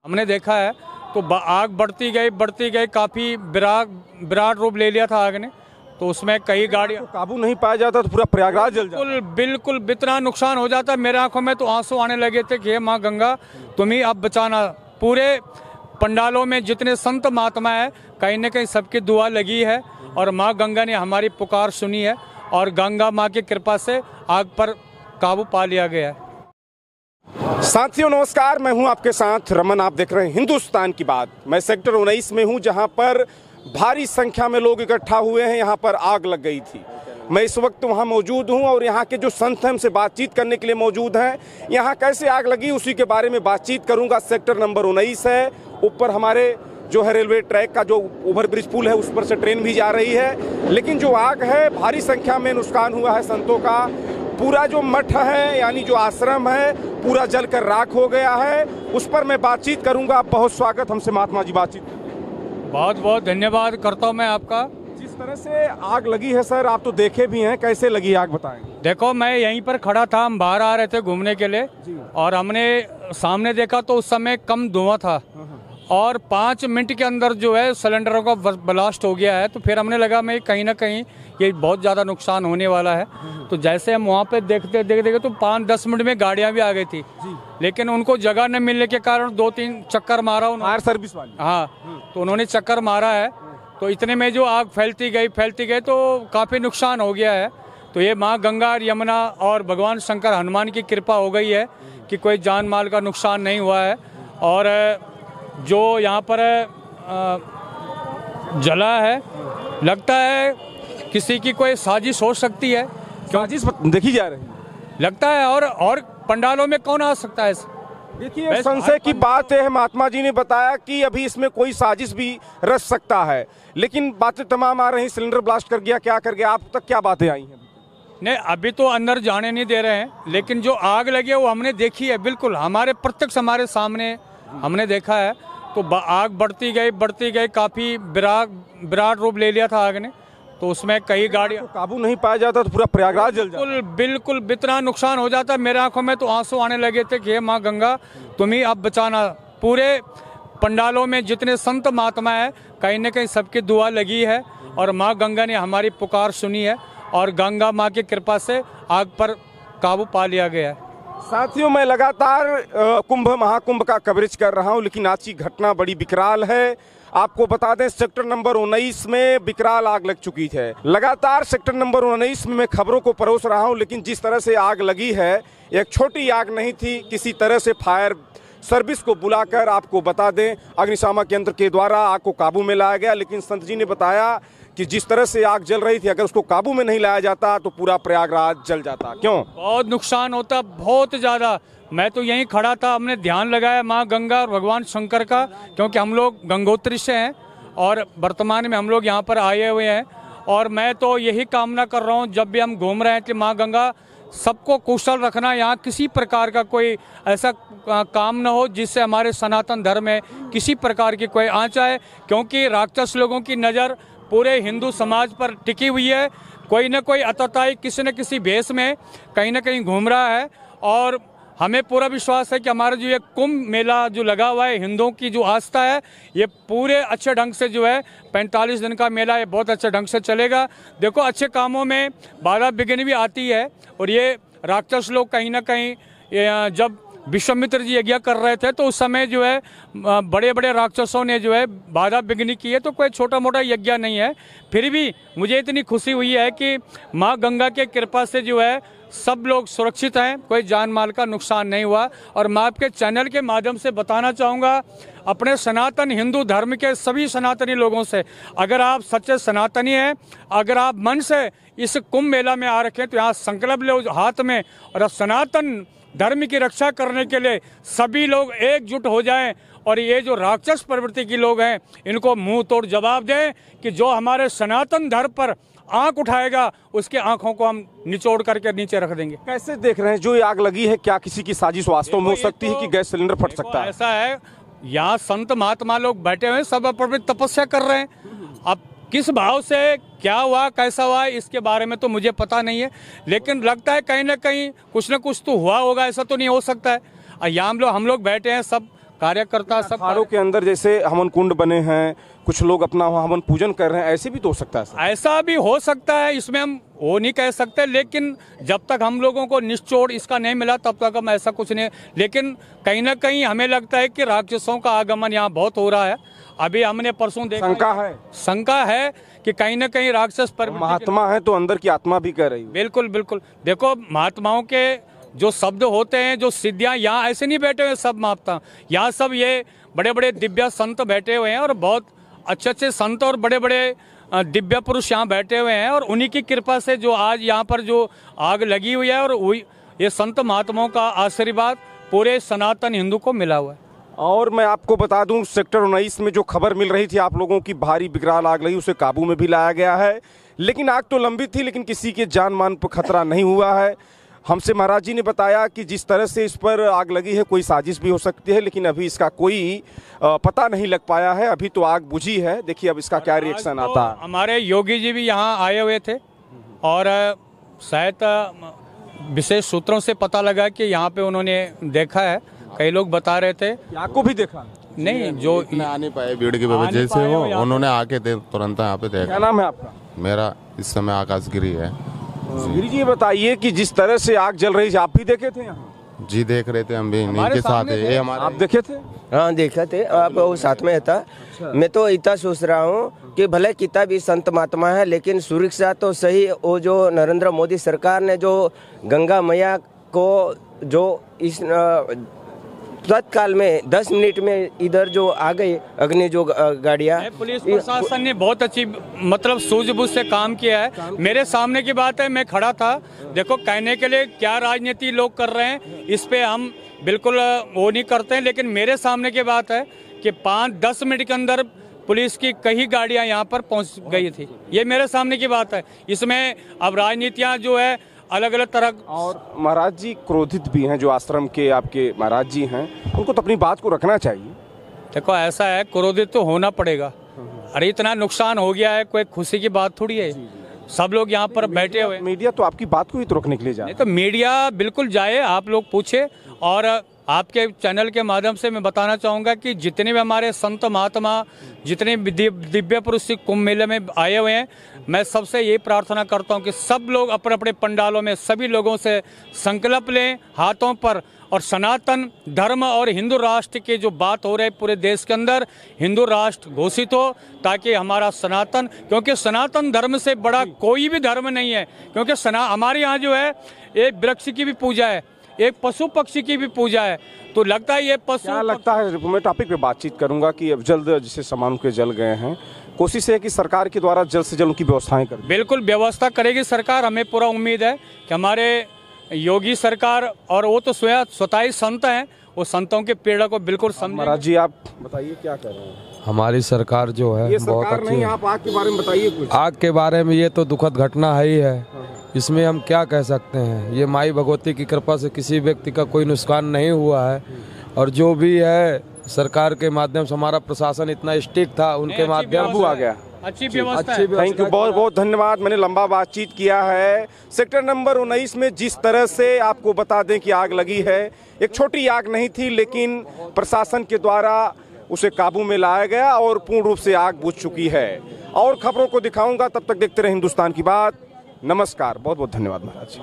हमने देखा है तो आग बढ़ती गई, काफ़ी विराट रूप ले लिया था आग ने। तो उसमें कई गाड़ियाँ काबू नहीं पाया जाता तो पूरा प्रयागराज जल जाता। बिल्कुल इतना नुकसान हो जाता। मेरे आंखों में तो आंसू आने लगे थे कि हे माँ गंगा तुम ही अब बचाना। पूरे पंडालों में जितने संत महात्मा है कहीं न कहीं सबकी दुआ लगी है और माँ गंगा ने हमारी पुकार सुनी है और गंगा माँ की कृपा से आग पर काबू पा लिया गया है। साथियों नमस्कार, मैं हूं आपके साथ रमन। आप देख रहे हैं हिंदुस्तान की बात। मैं सेक्टर 19 में हूं जहां पर भारी संख्या में लोग इकट्ठा हुए हैं। यहां पर आग लग गई थी। मैं इस वक्त वहां मौजूद हूं और यहां के जो संत हैं हमसे बातचीत करने के लिए मौजूद हैं। यहां कैसे आग लगी उसी के बारे में बातचीत करूंगा। सेक्टर नंबर 19 है, ऊपर हमारे जो है रेलवे ट्रैक का जो ओवरब्रिज पुल है उस पर से ट्रेन भी जा रही है। लेकिन जो आग है, भारी संख्या में नुकसान हुआ है संतों का। पूरा जो मठ है यानी जो आश्रम है पूरा जलकर राख हो गया है। उस पर मैं बातचीत करूंगा। बहुत स्वागत हमसे महात्मा जी बातचीत। बहुत बहुत धन्यवाद करता हूं मैं आपका। जिस तरह से आग लगी है सर, आप तो देखे भी हैं, कैसे लगी आग बताएं। देखो मैं यहीं पर खड़ा था, हम बाहर आ रहे थे घूमने के लिए और हमने सामने देखा तो उस समय कम धुआं था और 5 मिनट के अंदर जो है सिलेंडरों का ब्लास्ट हो गया है। तो फिर हमने लगा मैं कहीं ना कहीं ये बहुत ज़्यादा नुकसान होने वाला है। तो जैसे हम वहाँ पे देखते तो 5-10 मिनट में गाड़ियाँ भी आ गई थी, लेकिन उनको जगह न मिलने के कारण 2-3 चक्कर मारा उन्होंने, फायर सर्विस वाले। हाँ, तो उन्होंने चक्कर मारा है। तो इतने में जो आग फैलती गई तो काफ़ी नुकसान हो गया है। तो ये माँ गंगा यमुना और भगवान शंकर हनुमान की कृपा हो गई है कि कोई जान माल का नुकसान नहीं हुआ है। और जो यहाँ पर जला है, लगता है किसी की कोई साजिश हो सकती है। साजिश देखी जा रही है लगता है। और पंडालों में कौन आ सकता है? देखिए संशय की बात है। महात्मा जी ने बताया कि अभी इसमें कोई साजिश भी रच सकता है, लेकिन बातें तमाम आ रही। सिलेंडर ब्लास्ट कर गया, क्या कर गया, आप तक क्या बातें आई हैं? नहीं, अभी तो अंदर जाने नहीं दे रहे हैं, लेकिन जो आग लगी है वो हमने देखी है। बिल्कुल हमारे प्रत्यक्ष हमारे सामने हमने देखा है। तो आग बढ़ती गई, काफ़ी विराट रूप ले लिया था आग ने। तो उसमें कई गाड़ियाँ काबू नहीं पाया जाता तो पूरा प्रयागराज जल जाता। बिल्कुल इतना नुकसान हो जाता। मेरे आंखों में तो आंसू आने लगे थे कि हे माँ गंगा तुम ही अब बचाना। पूरे पंडालों में जितने संत महात्मा है कहीं न कहीं सबकी दुआ लगी है और माँ गंगा ने हमारी पुकार सुनी है और गंगा माँ की कृपा से आग पर काबू पा लिया गया है। साथियों मैं लगातार कुंभ महाकुंभ का कवरेज कर रहा हूं, लेकिन आज की घटना बड़ी विकराल है। आपको बता दें सेक्टर नंबर 19 में विकराल आग लग चुकी है। लगातार सेक्टर नंबर 19 में मैं खबरों को परोस रहा हूं, लेकिन जिस तरह से आग लगी है एक छोटी आग नहीं थी। किसी तरह से फायर सर्विस को बुलाकर आपको बता दें अग्निशामक यंत्र के द्वारा आग को काबू में लाया गया। लेकिन संत जी ने बताया कि जिस तरह से आग जल रही थी, अगर उसको काबू में नहीं लाया जाता तो पूरा प्रयागराज जल जाता। क्यों? बहुत नुकसान होता, बहुत ज़्यादा। मैं तो यहीं खड़ा था, हमने ध्यान लगाया माँ गंगा और भगवान शंकर का, क्योंकि हम लोग गंगोत्री से हैं और वर्तमान में हम लोग यहाँ पर आए हुए हैं। और मैं तो यही कामना कर रहा हूँ जब भी हम घूम रहे हैं कि माँ गंगा सबको कुशल रखना। यहाँ किसी प्रकार का कोई ऐसा काम न हो जिससे हमारे सनातन धर्म में किसी प्रकार की कोई आँच आए, क्योंकि राक्षस लोगों की नज़र पूरे हिंदू समाज पर टिकी हुई है। कोई न कोई अतताई किसी न किसी भेष में कहीं न कहीं घूम रहा है। और हमें पूरा विश्वास है कि हमारा जो ये कुंभ मेला जो लगा हुआ है, हिंदुओं की जो आस्था है, ये पूरे अच्छे ढंग से जो है 45 दिन का मेला ये बहुत अच्छे ढंग से चलेगा। देखो अच्छे कामों में बाधा विघ्न भी आती है और ये राक्षस लोग कहीं ना कहीं जब विश्वामित्र जी यज्ञ कर रहे थे तो उस समय जो है बड़े बड़े राक्षसों ने जो है बाधा विघ्न की है। तो कोई छोटा मोटा यज्ञ नहीं है। फिर भी मुझे इतनी खुशी हुई है कि माँ गंगा के कृपा से जो है सब लोग सुरक्षित हैं, कोई जान माल का नुकसान नहीं हुआ। और मैं आपके चैनल के माध्यम से बताना चाहूँगा अपने सनातन हिंदू धर्म के सभी सनातनी लोगों से, अगर आप सच्चे सनातनी हैं, अगर आप मन से इस कुंभ मेला में आ रखे हैं तो यहाँ संकल्प लो हाथ में और अब सनातन धर्म की रक्षा करने के लिए सभी लोग एकजुट हो जाएं और ये जो राक्षस प्रवृत्ति के लोग हैं इनको मुंह तोड़ जवाब दें कि जो हमारे सनातन धर्म पर आंख उठाएगा उसके आंखों को हम निचोड़ करके नीचे रख देंगे। कैसे देख रहे हैं जो ये आग लगी है, क्या किसी की साजिश वास्तव में हो सकती है कि गैस सिलेंडर फट सकता है? ऐसा है, यहाँ संत महात्मा लोग बैठे हुए सब अपनी तपस्या कर रहे हैं। अब किस भाव से क्या हुआ कैसा हुआ इसके बारे में तो मुझे पता नहीं है, लेकिन लगता है कहीं ना कहीं कुछ न कुछ तो हुआ होगा, ऐसा तो नहीं हो सकता है। यहाँ हम लोग बैठे हैं सब कार्यकर्ता सब अखाड़ों के अंदर जैसे हवन कुंड बने हैं, कुछ लोग अपना हवन पूजन कर रहे हैं, ऐसे भी तो हो सकता है सर? ऐसा भी हो सकता है, इसमें हम वो नहीं कह सकते, लेकिन जब तक हम लोगों को निश्चोड़ इसका नहीं मिला तब तक हम ऐसा कुछ नहीं। लेकिन कहीं ना कहीं हमें लगता है कि राक्षसों का आगमन यहाँ बहुत हो रहा है। अभी हमने परसों देखा, शंका है कि कहीं ना कहीं राक्षस पर महात्मा है तो अंदर की आत्मा भी कह रही है। बिल्कुल बिल्कुल, देखो महात्माओं के जो शब्द होते हैं, जो सिद्धियां, यहाँ ऐसे नहीं बैठे हुए सब महात्मा, यहाँ सब ये बड़े बड़े दिव्य संत बैठे हुए हैं और बहुत अच्छे अच्छे संत और बड़े बड़े दिव्य पुरुष यहाँ बैठे हुए हैं और उन्हीं की कृपा से जो आज यहाँ पर जो आग लगी हुई है और ये संत महात्माओं का आशीर्वाद पूरे सनातन हिंदू को मिला हुआ है। और मैं आपको बता दूं, सेक्टर 19 में जो खबर मिल रही थी आप लोगों की भारी विकराल आग लगी, उसे काबू में भी लाया गया है। लेकिन आग तो लंबी थी, लेकिन किसी के जान मान पर खतरा नहीं हुआ है। हमसे महाराज जी ने बताया कि जिस तरह से इस पर आग लगी है कोई साजिश भी हो सकती है, लेकिन अभी इसका कोई पता नहीं लग पाया है। अभी तो आग बुझी है, देखिए अब इसका क्या रिएक्शन आता है। हमारे योगी जी भी यहाँ आए हुए थे और शायद विशेष सूत्रों से पता लगा कि यहाँ पे उन्होंने देखा है, कई लोग बता रहे थे। आपको भी देखा? नहीं, जो आ नहीं पाए भीड़ की वजह से वो, उन्होंने आके तुरंत यहाँ पे देखा। क्या नाम है आपका? मेरा इस समय आकाश गिरी है। गिरी जी बताइए कि जिस तरह से आग जल रही है, आप भी देखे थे यहाँ? जी देख रहे थे, हम भी इन्हीं के साथ है। ये हमारे आप देखे थे? हाँ देखा थे, आप वो साथ में था। मैं तो इतना सोच रहा हूँ कि भले कितना भी संत महात्मा है, लेकिन सुरक्षा तो सही। वो जो नरेंद्र मोदी सरकार ने जो गंगा मैया को जो इस तत्काल में 10 मिनट में इधर जो आ गई अग्नि जो गाड़ियाँ, पुलिस प्रशासन ने बहुत अच्छी मतलब सूझबूझ से काम किया है। मेरे सामने की बात है, मैं खड़ा था। देखो, कहने के लिए क्या राजनीति लोग कर रहे हैं इस पे हम बिल्कुल वो नहीं करते हैं, लेकिन मेरे सामने की बात है कि 5-10 मिनट के अंदर पुलिस की कई गाड़ियां यहाँ पर पहुँच गई थी। ये मेरे सामने की बात है। इसमें अब राजनीतियाँ जो है अलग अलग तरह। और महाराज जी क्रोधित भी हैं, जो आश्रम के आपके महाराज जी हैं, उनको तो अपनी बात को रखना चाहिए। देखो ऐसा है, क्रोधित तो होना पड़ेगा। अरे इतना नुकसान हो गया है, कोई खुशी की बात थोड़ी है। सब लोग यहाँ पर बैठे हुए। मीडिया तो आपकी बात को ही तो रखने के लिए जाए। तो मीडिया बिल्कुल जाए, आप लोग पूछे। और आपके चैनल के माध्यम से मैं बताना चाहूँगा कि जितने भी हमारे संत महात्मा, जितने दिव्य पुरुष कुंभ मेले में आए हुए हैं, मैं सबसे यही प्रार्थना करता हूँ कि सब लोग अपने अपने पंडालों में सभी लोगों से संकल्प लें हाथों पर, और सनातन धर्म और हिंदू राष्ट्र की जो बात हो रही है पूरे देश के अंदर, हिंदू राष्ट्र घोषित हो, ताकि हमारा सनातन, क्योंकि सनातन धर्म से बड़ा कोई भी धर्म नहीं है। क्योंकि हमारे यहाँ जो है एक वृक्ष की भी पूजा है, एक पशु पक्षी की भी पूजा है। तो लगता है ये पशु, क्या लगता है, मैं टॉपिक पे बातचीत करूंगा कि अब जल्द जैसे सामान के जल गए हैं, कोशिश है कि सरकार के द्वारा जल्द से जल्द उनकी व्यवस्थाएं करें। बिल्कुल व्यवस्था करेगी सरकार, हमें पूरा उम्मीद है कि हमारे योगी सरकार, और वो तो स्वतः ही संत हैं, वो संतों के पीड़ा को बिल्कुल समझेंगे। महाराज जी आप बताइए क्या कर रहे हैं? हमारी सरकार जो है ये बहुत सरकार अच्छी नहीं, है। आप आग के बारे में बताइए कुछ। आग के बारे में ये तो दुखद घटना है ही है, इसमें हम क्या कह सकते हैं। ये माई भगवती की कृपा से किसी व्यक्ति का कोई नुकसान नहीं हुआ है, और जो भी है सरकार के माध्यम से, हमारा प्रशासन इतना स्ट्रिक्ट था, उनके माध्यम आ गया। अच्छी व्यवस्था। थैंक यू, बहुत बहुत धन्यवाद। मैंने लंबा बातचीत किया है। सेक्टर नंबर 19 में जिस तरह से आपको बता दें कि आग लगी है, एक छोटी आग नहीं थी, लेकिन प्रशासन के द्वारा उसे काबू में लाया गया और पूर्ण रूप से आग बुझ चुकी है। और खबरों को दिखाऊंगा, तब तक देखते रहे हिंदुस्तान की बात। नमस्कार, बहुत बहुत धन्यवाद महाराज।